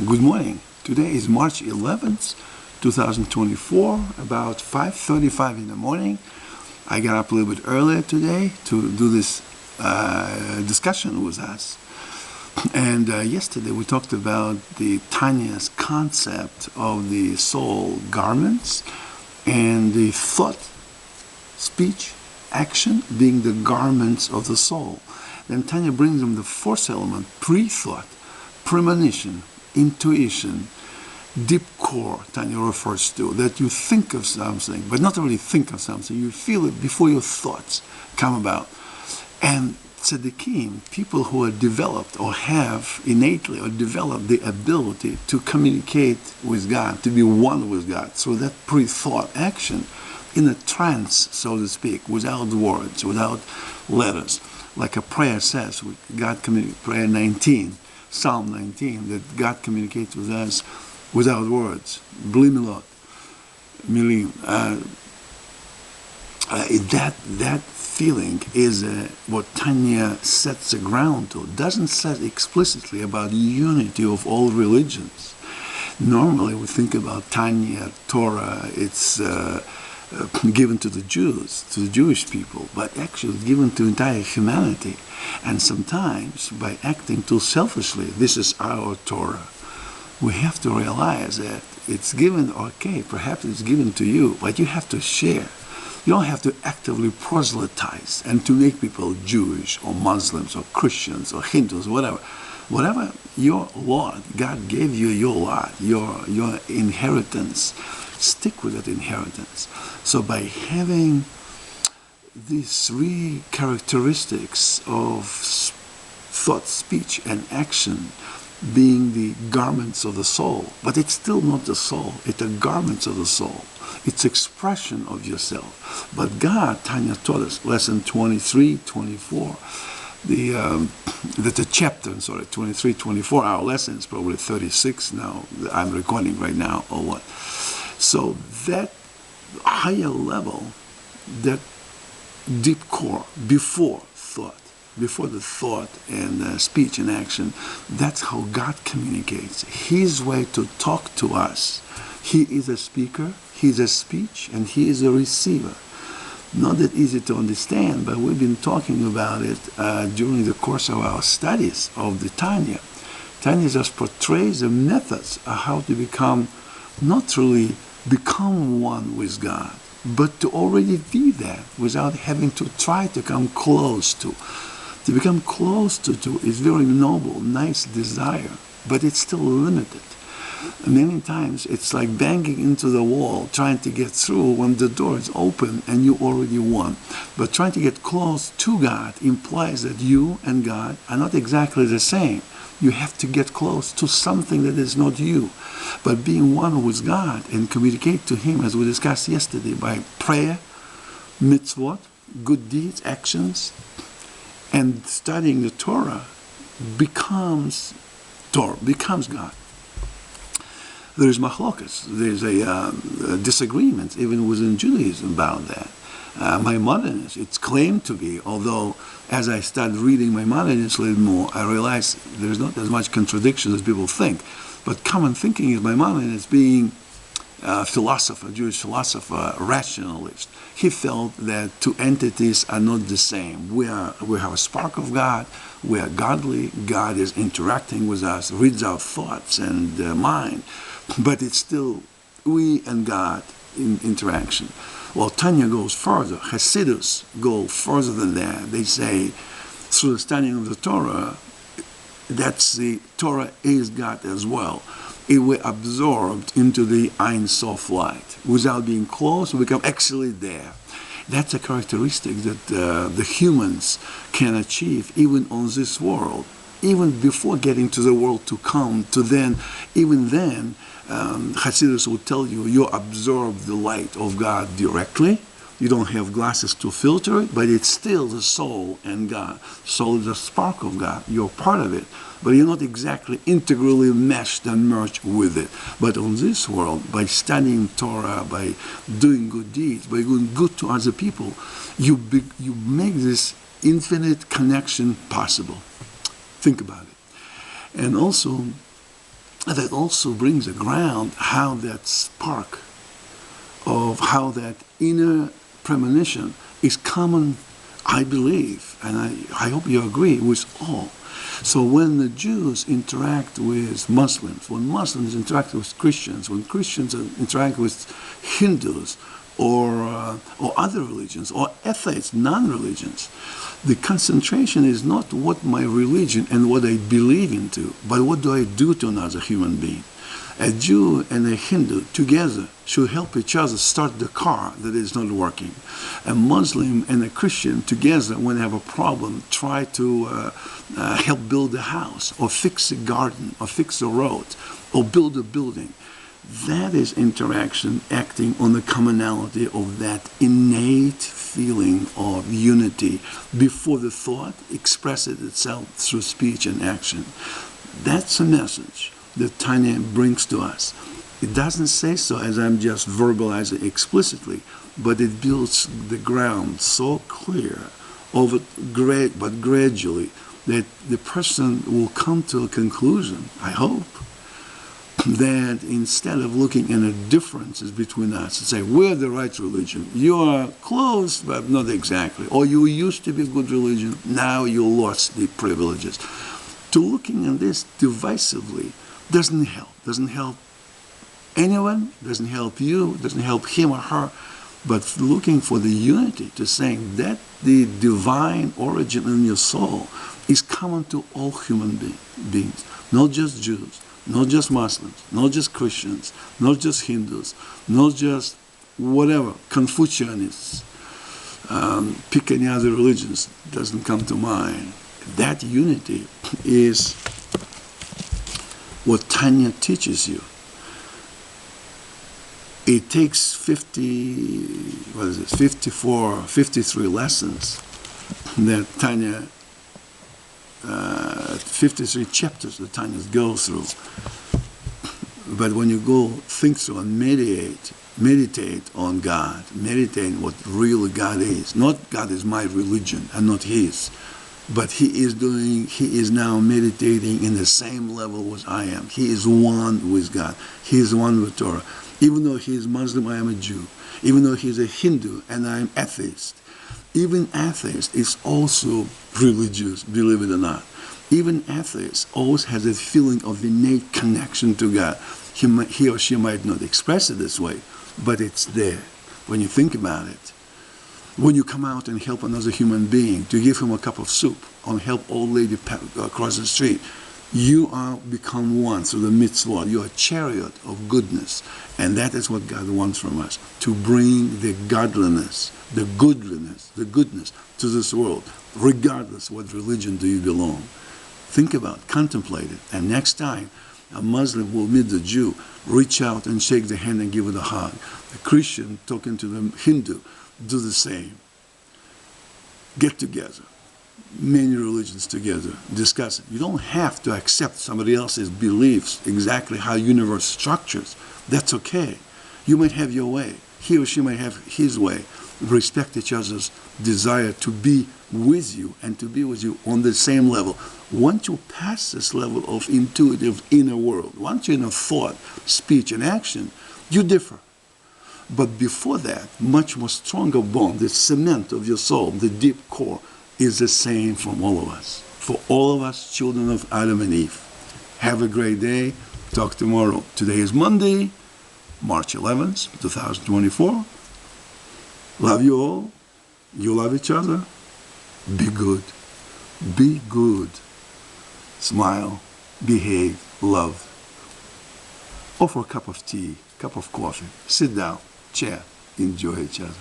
Good morning. Today is March 11th, 2024, about 5:35 in the morning. I got up a little bit earlier today to do this discussion with us. And yesterday we talked about the Tanya's concept of the soul garments and the thought, speech, action being the garments of the soul. Then Tanya brings them the fourth element, pre-thought, premonition, intuition, deep core, Tanya refers to, that you think of something, but not really think of something, you feel it before your thoughts come about. And tzaddikim, people who are developed or have innately or developed the ability to communicate with God, to be one with God, so that pre-thought action in a trance, so to speak, without words, without letters. Like a prayer says, God communicates, prayer 19, Psalm 19, that God communicates with us without words. Bli milot, milim. That feeling is what Tanya sets the ground to. Doesn't set explicitly about unity of all religions. Normally we think about Tanya, Torah, it's given to the Jews, to the Jewish people, but actually it's given to entire humanity. And sometimes by acting too selfishly, this is our Torah, we have to realize that it's given, okay, perhaps it's given to you, but you have to share. You don't have to actively proselytize and to make people Jewish or Muslims or Christians or Hindus, whatever. Whatever your lot, God gave you your lot, your inheritance. Stick with that inheritance. So by having these three characteristics of thought, speech, and action being the garments of the soul, but it's still not the soul, it's the garments of the soul. It's expression of yourself. But God, Tanya taught us, lesson 23, 24, the chapter, 23, 24, our lesson is probably 36 now, I'm recording right now, or what. So that higher level, that deep core, before the thought and speech and action, that's how God communicates. His way to talk to us. He is a speaker, He's a speech, and He is a receiver. Not that easy to understand, but we've been talking about it during the course of our studies of the Tanya. Tanya just portrays the methods of how to become, not really become one with God, but to already be that without having to try to come close to. To become close to is very noble, nice desire, but it's still limited. Many times it's like banging into the wall, trying to get through when the door is open and you already won. But trying to get close to God implies that you and God are not exactly the same. You have to get close to something that is not you. But being one with God and communicate to Him, as we discussed yesterday, by prayer, mitzvot, good deeds, actions, and studying the Torah becomes God. There is machlokas, there's a disagreement even within Judaism about that. Maimonides, it's claimed to be, although as I started reading Maimonides a little more, I realized there's not as much contradiction as people think. But common thinking is Maimonides being a philosopher, Jewish philosopher, rationalist. He felt that two entities are not the same. We have a spark of God, we are godly, God is interacting with us, reads our thoughts and mind, but it's still we and God in interaction. Well, Tanya goes further, Hasidus go further than that. They say, through the studying of the Torah, that's the Torah is God as well. It we're absorbed into the Ein Sof light. Without being close, we become actually there. That's a characteristic that the humans can achieve even on this world. Even before getting to the world to come, even then, Hasidus will tell you, you absorb the light of God directly, You don't have glasses to filter it, but it's still the soul and God. Soul is the spark of God. You're part of it, but you're not exactly integrally meshed and merged with it. But on this world, by studying Torah, by doing good deeds, by doing good to other people, you make this infinite connection possible. Think about it. And also, that also brings a ground how that spark of how that inner premonition is common, I believe, and I hope you agree, with all. So when the Jews interact with Muslims, when Muslims interact with Christians, when Christians interact with Hindus, or other religions, or atheists, non-religions, the concentration is not what my religion and what I believe into, but what do I do to another human being. A Jew and a Hindu together should help each other start the car that is not working. A Muslim and a Christian together, when they have a problem, try to help build a house, or fix a garden, or fix a road, or build a building. That is interaction acting on the commonality of that innate feeling of unity before the thought expresses itself through speech and action. That's a message that Tanya brings to us. It doesn't say so as I'm just verbalizing explicitly, but it builds the ground so clear, but gradually, that the person will come to a conclusion, I hope, that instead of looking at the differences between us and say, we're the right religion, you are close, but not exactly, or you used to be good religion, now you lost the privileges. To looking at this divisively doesn't help anyone, doesn't help you, doesn't help him or her, but looking for the unity, to saying that the divine origin in your soul is common to all human beings, not just Jews, not just Muslims, not just Christians, not just Hindus, not just whatever, Confucianists, pick any other religions, doesn't come to mind. That unity is what Tanya teaches you. It takes 53 lessons that Tanya 53 chapters that Tanya goes through. But when you go think through and meditate on God, meditate on what real God is. Not God is my religion and not his, but he is now meditating in the same level as I am. He is one with God. He is one with Torah. Even though he is Muslim, I am a Jew. Even though he is a Hindu and I am atheist. Even atheist is also religious, believe it or not. Even atheist always has a feeling of innate connection to God. He or she might not express it this way, but it's there when you think about it. When you come out and help another human being, to give him a cup of soup, or help old lady across the street, you are become one through the mitzvah. You are a chariot of goodness. And that is what God wants from us, to bring the godliness, the goodness to this world, regardless what religion do you belong. Think about it, contemplate it, and next time a Muslim will meet the Jew, reach out and shake the hand and give it a hug. The Christian talking to the Hindu, do the same. Get together. Many religions together, discuss it. You don't have to accept somebody else's beliefs, exactly how universe structures. That's okay. You might have your way. He or she might have his way. Respect each other's desire to be with you and to be with you on the same level. Once you pass this level of intuitive inner world, once you're in a thought, speech, and action, you differ. But before that, much more stronger bond, the cement of your soul, the deep core, is the same from all of us. For all of us, children of Adam and Eve. Have a great day. Talk tomorrow. Today is Monday, March 11th, 2024. Love you all. You love each other. Be good. Be good. Smile. Behave. Love. Offer a cup of tea, cup of coffee. Sit down. Chat. Enjoy each other.